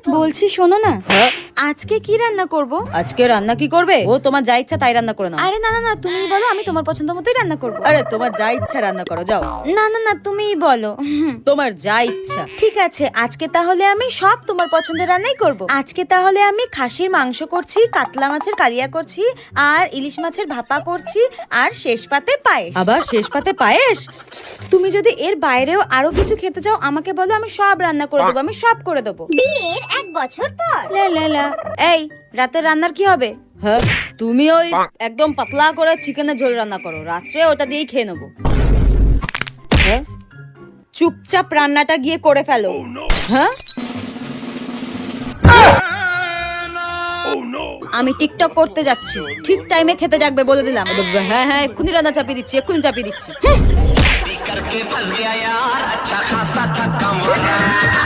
বলছি শোনো না, হ্যাঁ আজকে কি রান্না করব? আজকে রান্না কি করবে? ও তোমার যা ইচ্ছা তাই রান্না করে নাও। আরে না না না, তুমিই বলো, আমি তোমার পছন্দ মতোই রান্না করব। আরে তোমার যা ইচ্ছা রান্না করো, যাও। না না না, তুমিই বলো। তোমার যা ইচ্ছা। ঠিক আছে, আজকে তাহলে আমি সব তোমার পছন্দের রান্নাই করব। আজকে তাহলে আমি খাসির মাংস করছি, কাতলা মাছের কালিয়া করছি, আর ইলিশ মাছের ভাপা করছি, আর শেষ পাতে পায়েস। আবার শেষ পাতে পায়েস? তুমি যদি এর বাইরেও আরো কিছু খেতে চাও আমাকে বলো, আমি সব রান্না করে দেবো, আমি সব করে দেবো। বিয়ের 1 বছর পর লা লা লা। এই রাতে রান্নার কি হবে? হ্যাঁ তুমি ওই একদম পাতলা করে চিকেনের ঝোল রান্না করো, রাত্রে ওটা দিয়েই খেয়ে নেবো। হ্যাঁ চুপচাপ রান্নাটা গিয়ে করে ফেলো। হ্যাঁ আমি টিকটক করতে যাচ্ছি, ঠিক টাইমে খেতে যাকবে বলে দিলাম। হ্যাঁ হ্যাঁ এক্ষুনি রান্না চাপিয়ে দিচ্ছি, এক্ষুনি চাপিয়ে দিচ্ছি। करके फंस गया यार अच्छा खासा थका मारा